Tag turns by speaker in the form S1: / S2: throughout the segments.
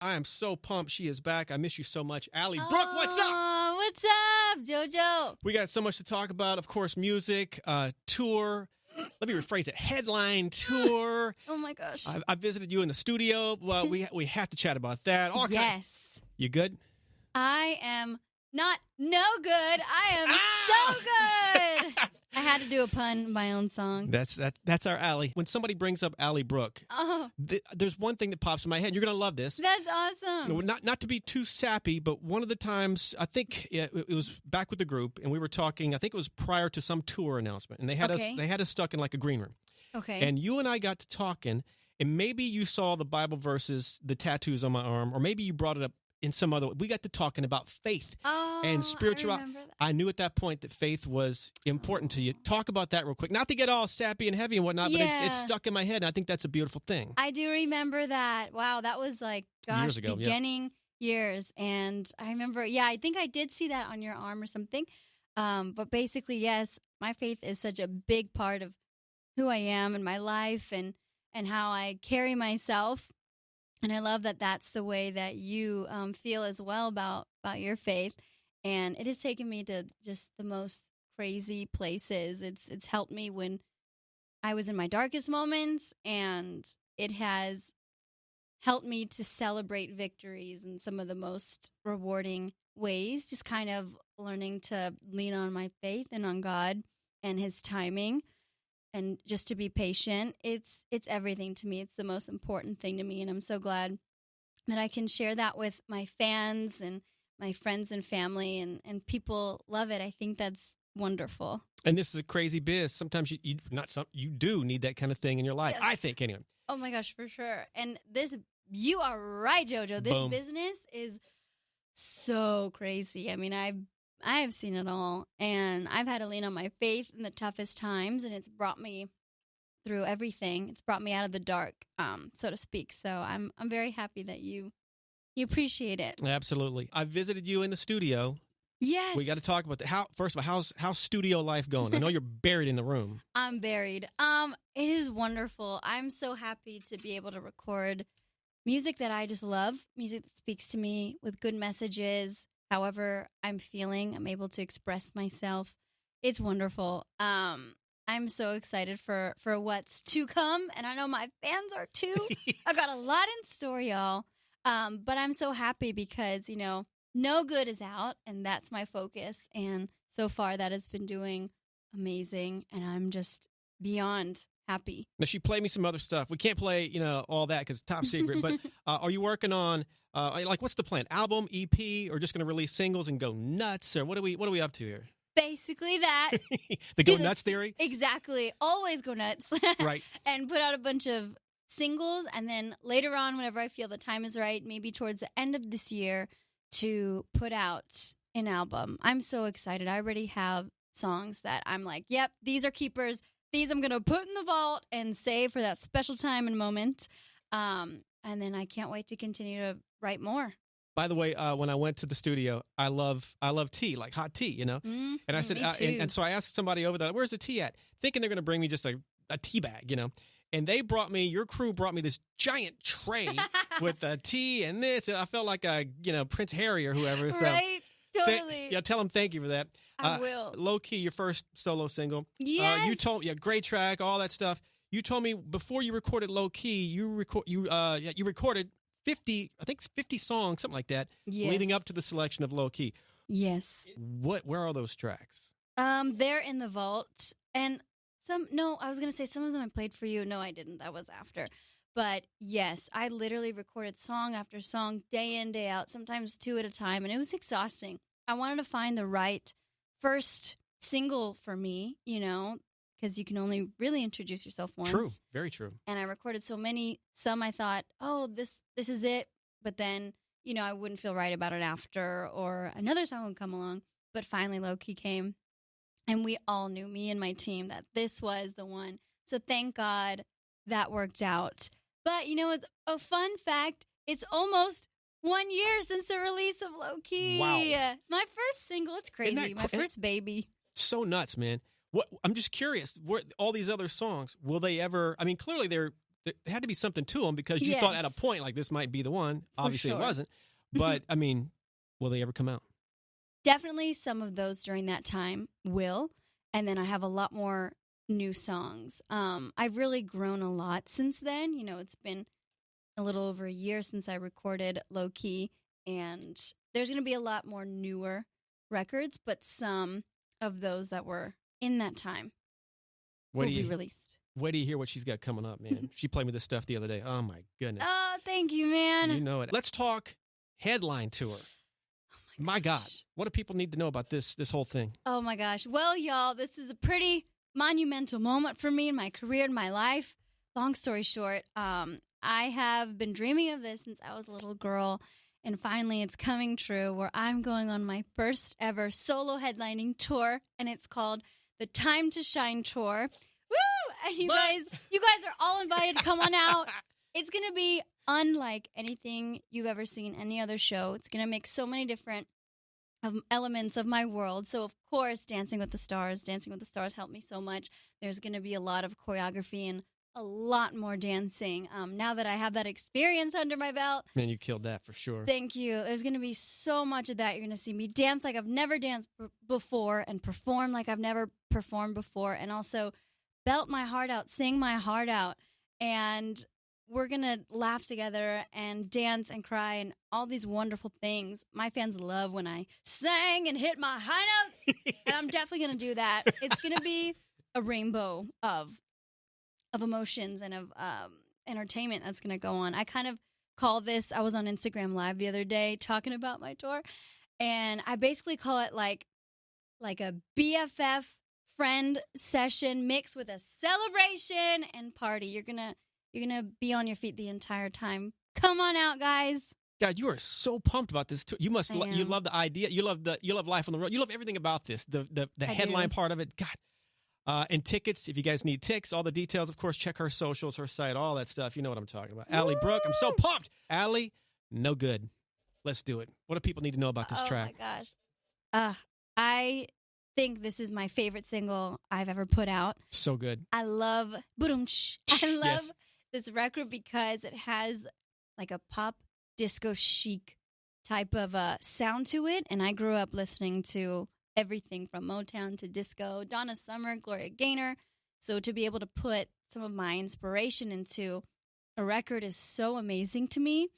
S1: I am so pumped she is back. I miss you so much. Allie, Brooke, what's up?
S2: What's up, JoJo?
S1: We got so much to talk about. Of course, music, tour. Let me rephrase it. Headline tour.
S2: Oh, my gosh.
S1: I visited you in the studio. Well, we have to chat about that.
S2: Yes.
S1: You good?
S2: I am not no good. I am so good. I had to do a pun in my own song.
S1: That's our Allie. When somebody brings up Allie Brooke, there's one thing that pops in my head. You're going to love this.
S2: That's awesome.
S1: Not to be too sappy, but one of the times, I think it was back with the group, and we were talking, I think it was prior to some tour announcement, and they had us stuck in like a green room.
S2: Okay.
S1: And you and I got to talking, and maybe you saw the Bible verses, the tattoos on my arm, or maybe you brought it up in some other way. We got to talking about faith and spirituality. I knew at that point that faith was important to you. Talk about that real quick. Not to get all sappy and heavy and whatnot, but it's stuck in my head, and I think that's a beautiful thing.
S2: I do remember that. Wow, that was like,
S1: years ago,
S2: beginning years. And I remember, I think I did see that on your arm or something. But basically, yes, my faith is such a big part of who I am in my life and how I carry myself. And I love that that's the way that you feel as well about your faith. And it has taken me to just the most crazy places. It's helped me when I was in my darkest moments, and it has helped me to celebrate victories in some of the most rewarding ways, just kind of learning to lean on my faith and on God and His timing. And just to be patient, it's everything to me. It's the most important thing to me, and I'm so glad that I can share that with my fans and my friends and family, and people love it. I think that's wonderful.
S1: And this is a crazy biz. Sometimes you do need that kind of thing in your life. Yes. I think anyway.
S2: Oh my gosh, for sure. And you are right, JoJo. This business is so crazy. I mean, I have seen it all, and I've had to lean on my faith in the toughest times, and it's brought me through everything. It's brought me out of the dark, so to speak. So I'm very happy that you appreciate it.
S1: Absolutely. I visited you in the studio.
S2: Yes.
S1: We got to talk about that. First of all, how's studio life going? I know you're buried in the room.
S2: I'm buried. It is wonderful. I'm so happy to be able to record music that I just love, music that speaks to me with good messages. However I'm feeling, I'm able to express myself. It's wonderful. I'm so excited for what's to come, and I know my fans are too. I've got a lot in store, y'all. But I'm so happy because, No Good is out, and that's my focus. And so far, that has been doing amazing, and I'm just beyond happy.
S1: Now, she played me some other stuff. We can't play, all that because it's top secret. But are you working on, what's the plan? Album, EP, or just going to release singles and go nuts? Or what are we up to here?
S2: Basically that.
S1: The go nuts theory?
S2: Exactly. Always go nuts.
S1: Right.
S2: And put out a bunch of singles, and then later on, whenever I feel the time is right, maybe towards the end of this year, to put out an album. I'm so excited. I already have songs that I'm like, yep, these are keepers. These I'm going to put in the vault and save for that special time and moment. And then I can't wait to continue to write more.
S1: By the way, when I went to the studio, I love tea, like hot tea,
S2: Mm-hmm,
S1: and I said, and so I asked somebody over there, where's the tea at? Thinking they're going to bring me just a tea bag, And your crew brought me this giant tray with tea and this. And I felt like Prince Harry or whoever. So
S2: right, totally.
S1: Tell them thank you for that.
S2: I will.
S1: Loki, your first solo single.
S2: Yes.
S1: You told great track, all that stuff. You told me before you recorded Loki, you recorded 50 songs, something like that, leading up to the selection of Loki.
S2: Yes.
S1: Where are those tracks?
S2: They're in the vault, and I was going to say some of them I played for you. No, I didn't. That was after. But yes, I literally recorded song after song, day in, day out, sometimes 2 at a time, and it was exhausting. I wanted to find the right first single for me, because you can only really introduce yourself once.
S1: True, very true.
S2: And I recorded so many. Some I thought, this is it. But then, I wouldn't feel right about it after, or another song would come along. But finally, Loki came, and we all knew, me and my team, that this was the one. So thank God that worked out. But, it's a fun fact. It's almost 1 year since the release of Loki.
S1: Wow.
S2: My first single. It's crazy. My first baby.
S1: So nuts, man. I'm just curious. All these other songs, will they ever? I mean, clearly they're there had to be something to them because you thought at a point like this might be the one. Obviously, it wasn't. But I mean, will they ever come out?
S2: Definitely some of those during that time will. And then I have a lot more new songs. I've really grown a lot since then. You know, it's been a little over a year since I recorded Loki. And there's going to be a lot more newer records, but some of those that were in that time will be released.
S1: Wait till you hear what she's got coming up, man. She played me this stuff the other day. Oh, my goodness.
S2: Oh, thank you, man.
S1: You know it. Let's talk headline tour. Oh my God. What do people need to know about this whole thing?
S2: Oh, my gosh. Well, y'all, this is a pretty monumental moment for me in my career, in my life. Long story short, I have been dreaming of this since I was a little girl. And finally, it's coming true where I'm going on my first ever solo headlining tour. And it's called the Time to Shine Tour. Woo! And you guys are all invited to come on out. It's going to be unlike anything you've ever seen, any other show. It's going to make so many different elements of my world. So, of course, Dancing with the Stars helped me so much. There's going to be a lot of choreography and a lot more dancing. Now that I have that experience under my belt.
S1: Man, you killed that for sure.
S2: Thank you. There's going to be so much of that. You're going to see me dance like I've never danced before and perform like I've never performed before, and also belt my heart out, sing my heart out. And we're going to laugh together and dance and cry and all these wonderful things. My fans love when I sang and hit my high notes, and I'm definitely going to do that. It's going to be a rainbow of emotions and of entertainment that's going to go on. I kind of call this, I was on Instagram Live the other day talking about my tour, and I basically call it like a BFF friend session mixed with a celebration and party. You're gonna be on your feet the entire time. Come on out, guys.
S1: God, you are so pumped about this too. You must. You love the idea. You love life on the road. You love everything about this. The headline part of it. God. And tickets. If you guys need tickets, all the details. Of course, check her socials, her site, all that stuff. You know what I'm talking about. Allie Brooke. I'm so pumped. Allie, no good. Let's do it. What do people need to know about this track?
S2: Oh my gosh. I think this is my favorite single I've ever put out.
S1: So good.
S2: I love this record because it has like a pop disco chic type of sound to it. And I grew up listening to everything from Motown to disco, Donna Summer, Gloria Gaynor. So to be able to put some of my inspiration into a record is so amazing to me.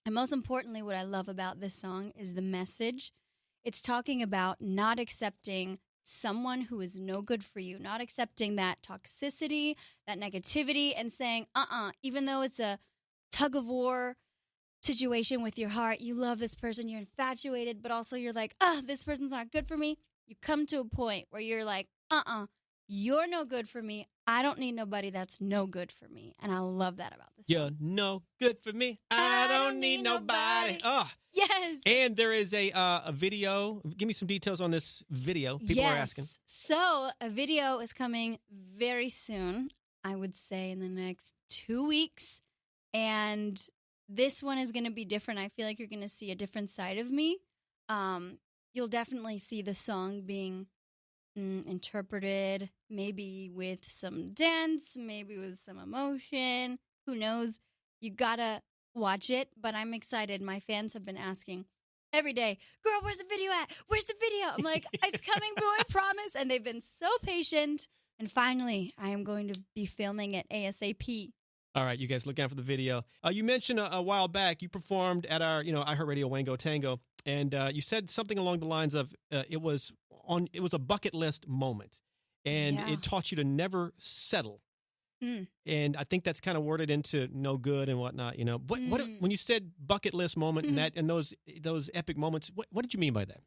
S2: And most importantly, what I love about this song is the message. It's talking about not accepting someone who is no good for you, not accepting that toxicity, that negativity, and saying, even though it's a tug of war situation with your heart, you love this person, you're infatuated, but also you're like, this person's not good for me. You come to a point where you're like, you're no good for me. I don't need nobody that's no good for me. And I love that about this
S1: You're no good for me. I don't need nobody. Oh.
S2: Yes.
S1: And there is a video. Give me some details on this video. People are asking.
S2: So a video is coming very soon. I would say in the next 2 weeks. And this one is going to be different. I feel like you're going to see a different side of me. You'll definitely see the song being interpreted, maybe with some dance, maybe with some emotion. Who knows? You gotta watch it, but I'm excited. My fans have been asking every day, girl, where's the video at? Where's the video? I'm like, it's coming, boo, I promise. And they've been so patient. And finally, I am going to be filming it ASAP.
S1: All right, you guys look out for the video. You mentioned a while back you performed at our, iHeartRadio Wango Tango, and you said something along the lines of it was a bucket list moment, and it taught you to never settle. And I think that's kind of worded into no good and whatnot. What when you said bucket list moment and those epic moments, what did you mean by that?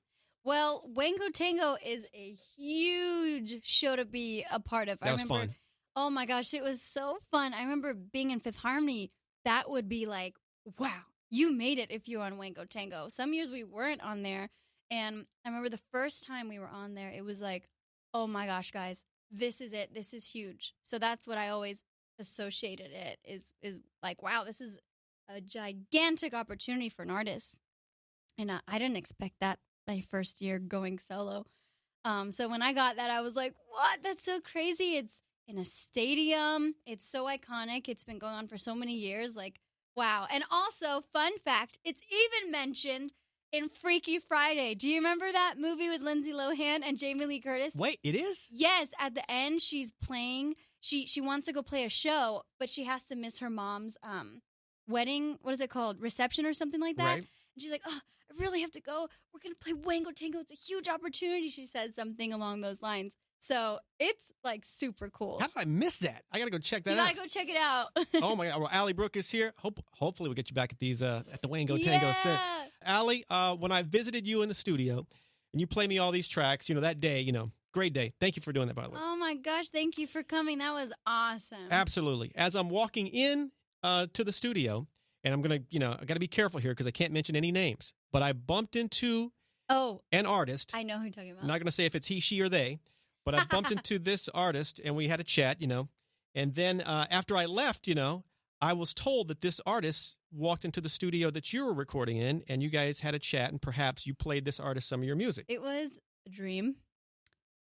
S2: Well, Wango Tango is a huge show to be a part of.
S1: That was fun.
S2: Oh my gosh, it was so fun. I remember being in Fifth Harmony. That would be like, wow, you made it if you were on Wango Tango. Some years we weren't on there. And I remember the first time we were on there, it was like, oh my gosh, guys, this is it. This is huge. So that's what I always associated it is like, wow, this is a gigantic opportunity for an artist. And I didn't expect that my first year going solo. So when I got that, I was like, what? That's so crazy. in a stadium. It's so iconic. It's been going on for so many years. Like, wow. And also, fun fact, it's even mentioned in Freaky Friday. Do you remember that movie with Lindsay Lohan and Jamie Lee Curtis?
S1: Wait, it is?
S2: Yes. At the end, she's playing. She wants to go play a show, but she has to miss her mom's wedding. What is it called? Reception or something like that.
S1: Right.
S2: And she's like, oh, I really have to go. We're going to play Wango Tango. It's a huge opportunity. She says something along those lines. So it's like super cool.
S1: How did I miss that? I got to go check that out.
S2: You got to go check it out.
S1: Oh my God. Well, Allie Brooke is here. Hopefully we'll get you back at these, at the Wango Tango.
S2: Yeah.
S1: Allie, when I visited you in the studio and you played me all these tracks, that day, great day. Thank you for doing that, by the way.
S2: Oh my gosh. Thank you for coming. That was awesome.
S1: Absolutely. As I'm walking in to the studio, and I'm going to, I got to be careful here because I can't mention any names, but I bumped into an artist.
S2: I know who you're talking about.
S1: I'm not going to say if it's he, she, or they, but I bumped into this artist and we had a chat, and then after I left, I was told that this artist walked into the studio that you were recording in and you guys had a chat and perhaps you played this artist some of your music.
S2: It was a dream.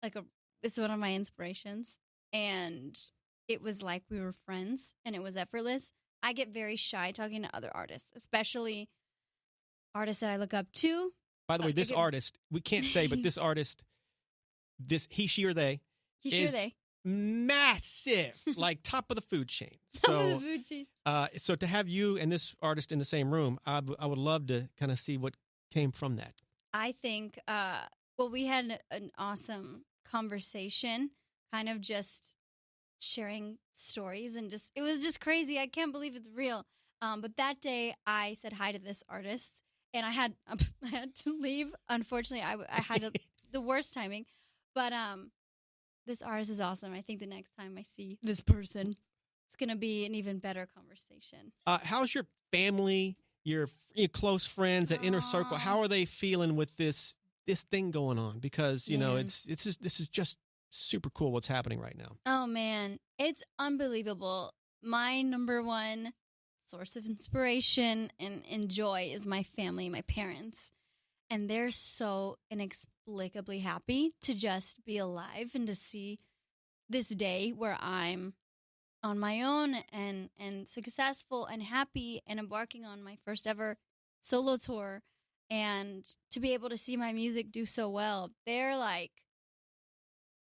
S2: This is one of my inspirations. And it was like we were friends and it was effortless. I get very shy talking to other artists, especially artists that I look up to.
S1: By the way, this artist, we can't say, but this artist, this he, she, or they, massive, like top of the food chain.
S2: Top of the food chain.
S1: So to have you and this artist in the same room, I would love to kind of see what came from that.
S2: I think, we had an awesome conversation, kind of just sharing stories and it was just crazy. I can't believe it's real. But that day I said hi to this artist and I had to leave. Unfortunately, I had the worst timing, but this artist is awesome. I think the next time I see this person, it's going to be an even better conversation.
S1: How's your family, your close friends, that inner circle? How are they feeling with this thing going on? Because, this is just super cool what's happening right now.
S2: Oh, man. It's unbelievable. My number one source of inspiration and joy is my family, my parents. And they're so inexplicably happy to just be alive and to see this day where I'm on my own and successful and happy and embarking on my first ever solo tour. And to be able to see my music do so well, they're like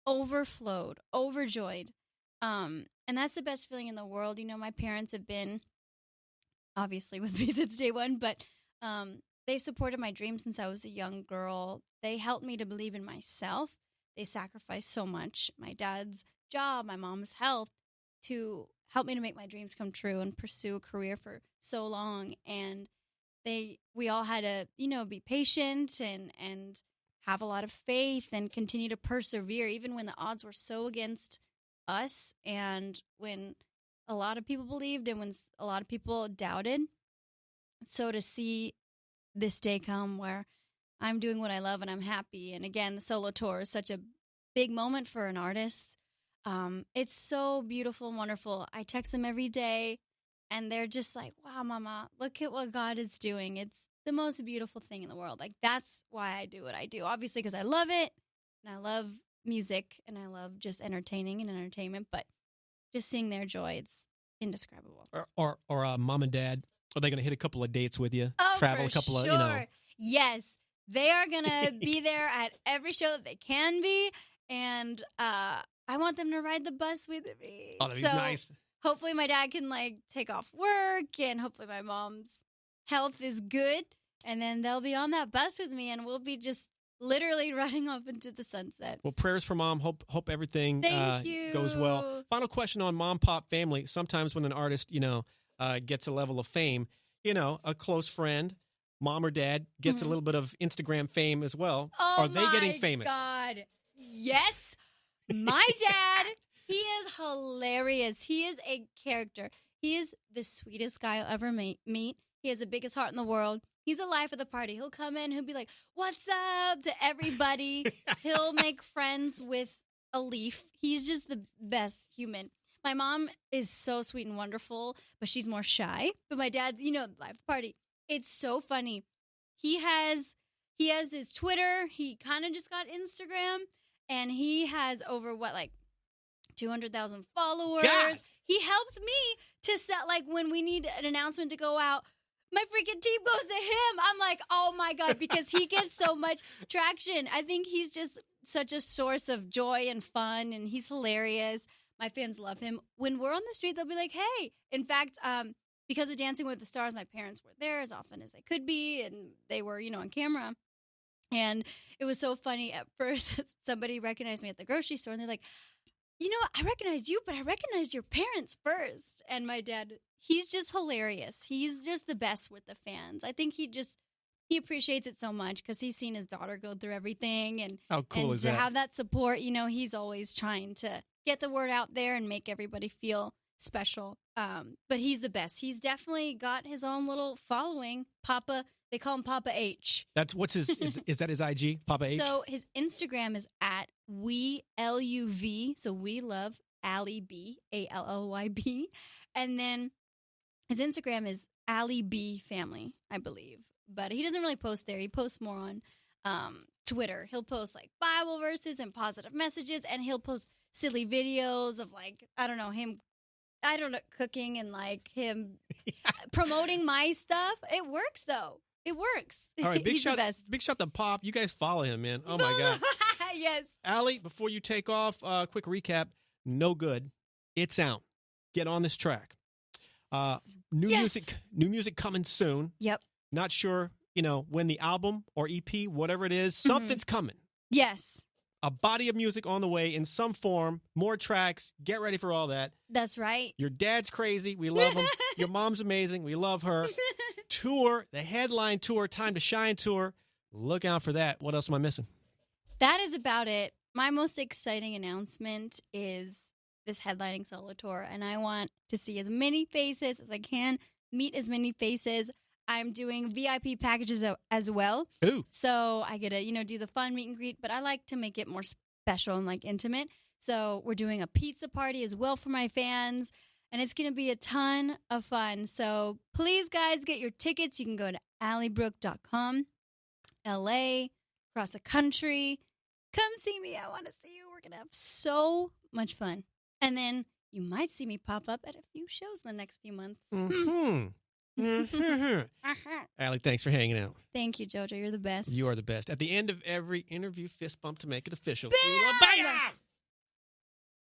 S2: overjoyed. And that's the best feeling in the world. My parents have been obviously with me since day one, but they supported my dreams since I was a young girl. They helped me to believe in myself. They sacrificed so much, my dad's job, my mom's health, to help me to make my dreams come true and pursue a career for so long. And we all had to, be patient and have a lot of faith and continue to persevere, even when the odds were so against us and when a lot of people believed and when a lot of people doubted. So to see this day come where I'm doing what I love and I'm happy. And again, the solo tour is such a big moment for an artist. It's so beautiful and wonderful. I text them every day and they're just like, wow, mama, look at what God is doing. It's the most beautiful thing in the world. Like, that's why I do what I do. Obviously, because I love it and I love music and I love just entertaining and entertainment, but just seeing their joy, it's indescribable.
S1: Or mom and dad, are they going to hit a couple of dates with you?
S2: Oh,
S1: travel
S2: for
S1: a couple
S2: sure.
S1: of,
S2: Yes, they are going to be there at every show that they can be. And I want them to ride the bus with me.
S1: Oh, that'd be nice.
S2: Hopefully my dad can take off work and hopefully my mom's health is good. And then they'll be on that bus with me and we'll be just literally running off into the sunset.
S1: Well, prayers for mom. Hope everything goes well. Final question on Mom Pop Family. Sometimes when an artist, gets a level of fame, a close friend, mom or dad gets a little bit of Instagram fame as well.
S2: Oh,
S1: are they getting famous?
S2: God. Yes. My dad, he is hilarious. He is a character. He is the sweetest guy I'll ever meet. He has the biggest heart in the world. He's the life of the party. He'll come in, he'll be like, what's up to everybody. He'll make friends with a leaf. He's just the best human. My mom is so sweet and wonderful, but she's more shy. But my dad's, life of the party. It's so funny. He has his Twitter. He kind of just got Instagram. And he has over 200,000 followers.
S1: God.
S2: He helps me to set, like, when we need an announcement to go out, my freaking team goes to him. I'm like, oh my God, because he gets so much traction. I think he's just such a source of joy and fun, and he's hilarious. My fans love him. When we're on the street, they'll be like, hey. In fact, because of Dancing with the Stars, my parents were there as often as they could be, and they were, on camera. And it was so funny. At first, somebody recognized me at the grocery store, and they're like, I recognize you, but I recognized your parents first. And my dad, he's just hilarious. He's just the best with the fans. I think he appreciates it so much because he's seen his daughter go through everything. And
S1: how cool is
S2: to
S1: that?
S2: have that support, he's always trying to get the word out there and make everybody feel special. But he's the best. He's definitely got his own little following. Papa, they call him Papa H.
S1: What's his, is that his IG, Papa H?
S2: So his Instagram is at WeLuv. So we love Allie B, ALLYB. And then his Instagram is Allie B Family, I believe. But he doesn't really post there. He posts more on Twitter. He'll post like Bible verses and positive messages, and he'll post silly videos of like, him cooking and like him promoting my stuff. It works though. It works.
S1: All right, big
S2: He's
S1: shout,
S2: the best.
S1: big shout to Pop. You guys follow him, man. Oh my God.
S2: Yes.
S1: Allie, before you take off, quick recap. No Good. It's out. Get on this track. New music coming soon.
S2: Yep.
S1: Not sure, when the album or EP, whatever it is, something's coming.
S2: Yes.
S1: A body of music on the way in some form, more tracks. Get ready for all that.
S2: That's right.
S1: Your dad's crazy. We love him. Your mom's amazing. We love her. Tour, the headline tour, Time to Shine tour. Look out for that. What else am I missing?
S2: That is about it. My most exciting announcement is this headlining solo tour, and I want to see as many faces as I can, meet as many faces. I'm doing VIP packages as well.
S1: Ooh.
S2: So I get to, do the fun meet and greet, but I like to make it more special and like intimate. So we're doing a pizza party as well for my fans, and it's going to be a ton of fun. So please, guys, get your tickets. You can go to alliebrooke.com, LA, across the country. Come see me. I want to see you. We're going to have so much fun. And then you might see me pop up at a few shows in the next few months.
S1: Mm-hmm. Allie, thanks for hanging out.
S2: Thank you, JoJo. You're the best.
S1: You are the best. At the end of every interview, fist bump to make it official.
S2: Bam!
S1: Bam!